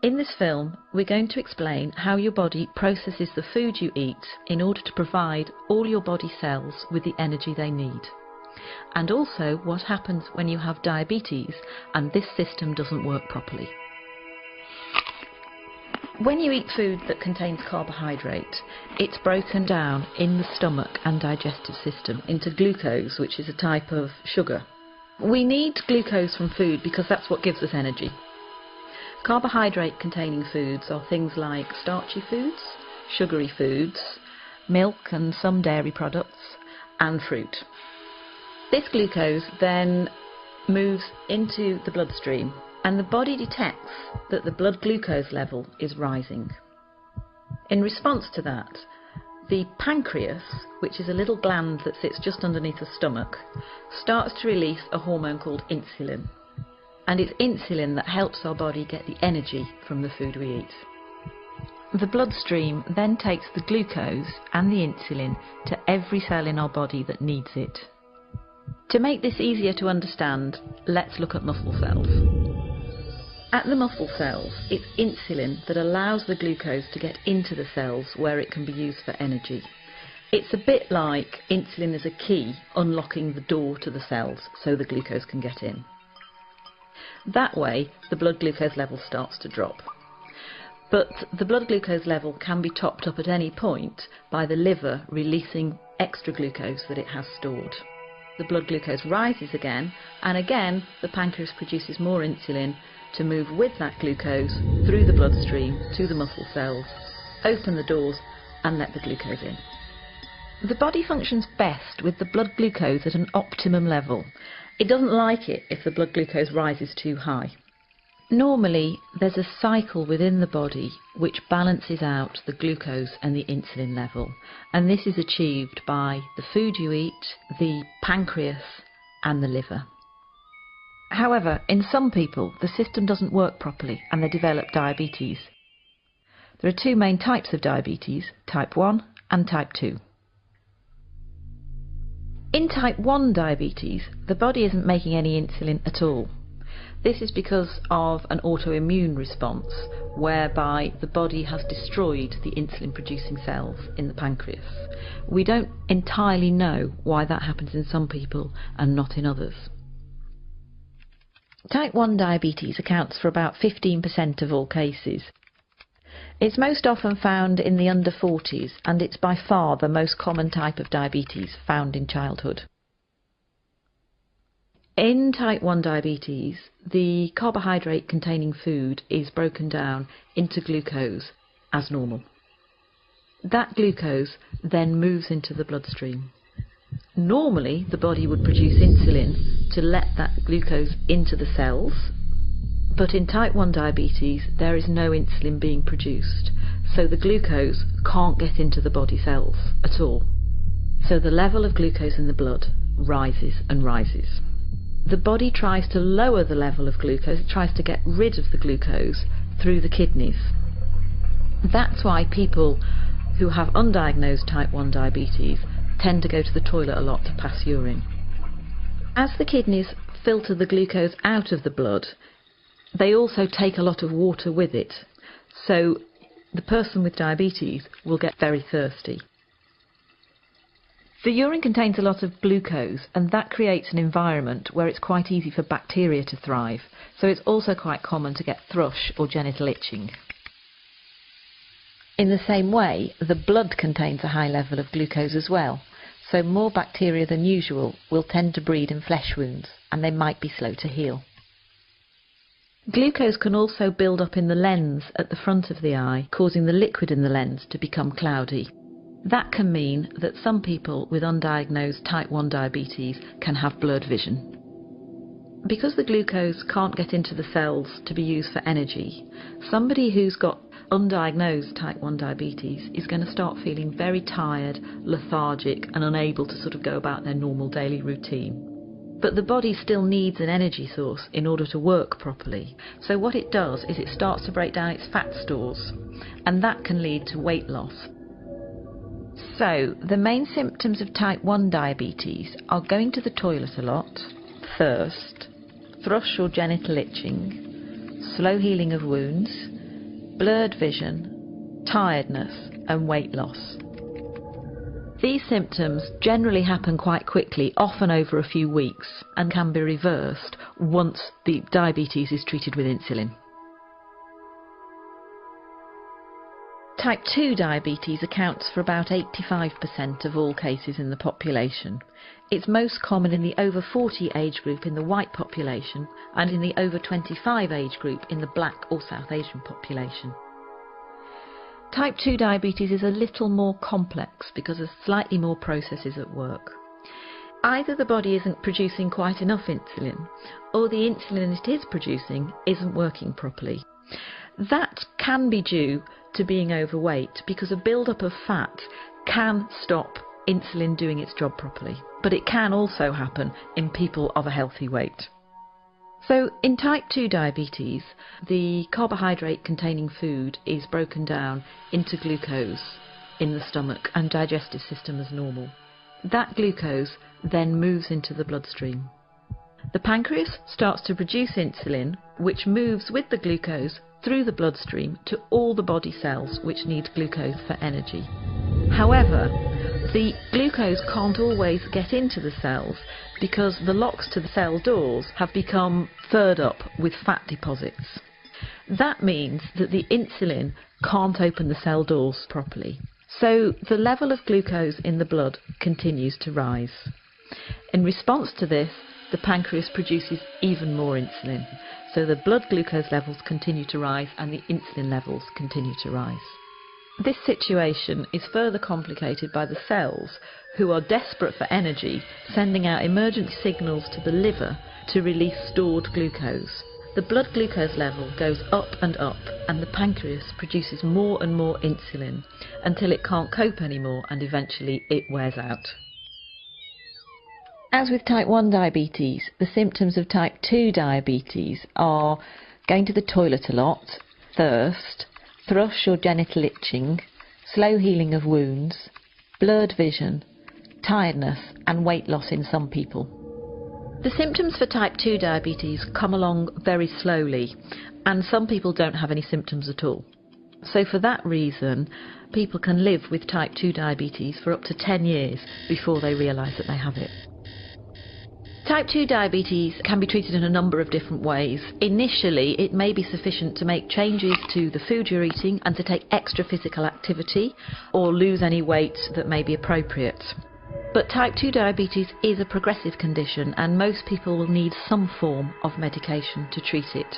In this film, we're going to explain how your body processes the food you eat in order to provide all your body cells with the energy they need. And also what happens when you have diabetes and this system doesn't work properly. When you eat food that contains carbohydrate, it's broken down in the stomach and digestive system into glucose, which is a type of sugar. We need glucose from food because that's what gives us energy. Carbohydrate-containing foods are things like starchy foods, sugary foods, milk and some dairy products, and fruit. This glucose then moves into the bloodstream, and the body detects that the blood glucose level is rising. In response to that, the pancreas, which is a little gland that sits just underneath the stomach, starts to release a hormone called insulin. And it's insulin that helps our body get the energy from the food we eat. The bloodstream then takes the glucose and the insulin to every cell in our body that needs it. To make this easier to understand, let's look at muscle cells. At the muscle cells, it's insulin that allows the glucose to get into the cells where it can be used for energy. It's a bit like insulin is a key unlocking the door to the cells so the glucose can get in. That way, the blood glucose level starts to drop. But the blood glucose level can be topped up at any point by the liver releasing extra glucose that it has stored. The blood glucose rises again, and again the pancreas produces more insulin to move with that glucose through the bloodstream to the muscle cells, open the doors and let the glucose in. The body functions best with the blood glucose at an optimum level. It doesn't like it if the blood glucose rises too high. Normally there's a cycle within the body which balances out the glucose and the insulin level, and this is achieved by the food you eat, the pancreas and the liver. However, in some people the system doesn't work properly and they develop diabetes. There are two main types of diabetes, type 1 and type 2. In type 1 diabetes, the body isn't making any insulin at all. This is because of an autoimmune response whereby the body has destroyed the insulin producing cells in the pancreas. We don't entirely know why that happens in some people and not in others. Type 1 diabetes accounts for about 15% of all cases. It's most often found in the under 40s, and it's by far the most common type of diabetes found in childhood. In type 1 diabetes, the carbohydrate containing food is broken down into glucose as normal. That glucose then moves into the bloodstream. Normally, the body would produce insulin to let that glucose into the cells, but in type 1 diabetes there is no insulin being produced, so the glucose can't get into the body cells at all. So the level of glucose in the blood rises and rises. The body tries to lower the level of glucose, it tries to get rid of the glucose through the kidneys. That's why people who have undiagnosed type 1 diabetes tend to go to the toilet a lot to pass urine. As the kidneys filter the glucose out of the blood, they also take a lot of water with it, so the person with diabetes will get very thirsty. The urine contains a lot of glucose, and that creates an environment where it's quite easy for bacteria to thrive, so it's also quite common to get thrush or genital itching. In the same way, the blood contains a high level of glucose as well, so more bacteria than usual will tend to breed in flesh wounds, and they might be slow to heal. Glucose can also build up in the lens at the front of the eye, causing the liquid in the lens to become cloudy. That can mean that some people with undiagnosed type 1 diabetes can have blurred vision. Because the glucose can't get into the cells to be used for energy, somebody who's got undiagnosed type 1 diabetes is going to start feeling very tired, lethargic and unable to sort of go about their normal daily routine. But the body still needs an energy source in order to work properly. So what it does is it starts to break down its fat stores, and that can lead to weight loss. So the main symptoms of type 1 diabetes are going to the toilet a lot, thirst, thrush or genital itching, slow healing of wounds, blurred vision, tiredness and weight loss. These symptoms generally happen quite quickly, often over a few weeks, and can be reversed once the diabetes is treated with insulin. Type 2 diabetes accounts for about 85% of all cases in the population. It's most common in the over 40 age group in the white population and in the over 25 age group in the black or South Asian population. Type 2 diabetes is a little more complex because of slightly more processes at work. Either the body isn't producing quite enough insulin, or the insulin it is producing isn't working properly. That can be due to being overweight, because a build-up of fat can stop insulin doing its job properly, but it can also happen in people of a healthy weight. So in type 2 diabetes, the carbohydrate containing food is broken down into glucose in the stomach and digestive system as normal. That glucose then moves into the bloodstream. The pancreas starts to produce insulin, which moves with the glucose through the bloodstream to all the body cells which need glucose for energy. However, the glucose can't always get into the cells because the locks to the cell doors have become furred up with fat deposits. That means that the insulin can't open the cell doors properly. So the level of glucose in the blood continues to rise. In response to this, the pancreas produces even more insulin. So the blood glucose levels continue to rise and the insulin levels continue to rise. This situation is further complicated by the cells, who are desperate for energy, sending out emergency signals to the liver to release stored glucose. The blood glucose level goes up and the pancreas produces more and more insulin until it can't cope anymore and eventually it wears out. As with type 1 diabetes, the symptoms of type 2 diabetes are going to the toilet a lot, thirst, thrush or genital itching, slow healing of wounds, blurred vision, tiredness and weight loss in some people. The symptoms for type 2 diabetes come along very slowly, and some people don't have any symptoms at all. So for that reason, people can live with type 2 diabetes for up to 10 years before they realise that they have it. Type 2 diabetes can be treated in a number of different ways. Initially, it may be sufficient to make changes to the food you're eating and to take extra physical activity or lose any weight that may be appropriate. But type 2 diabetes is a progressive condition and most people will need some form of medication to treat it.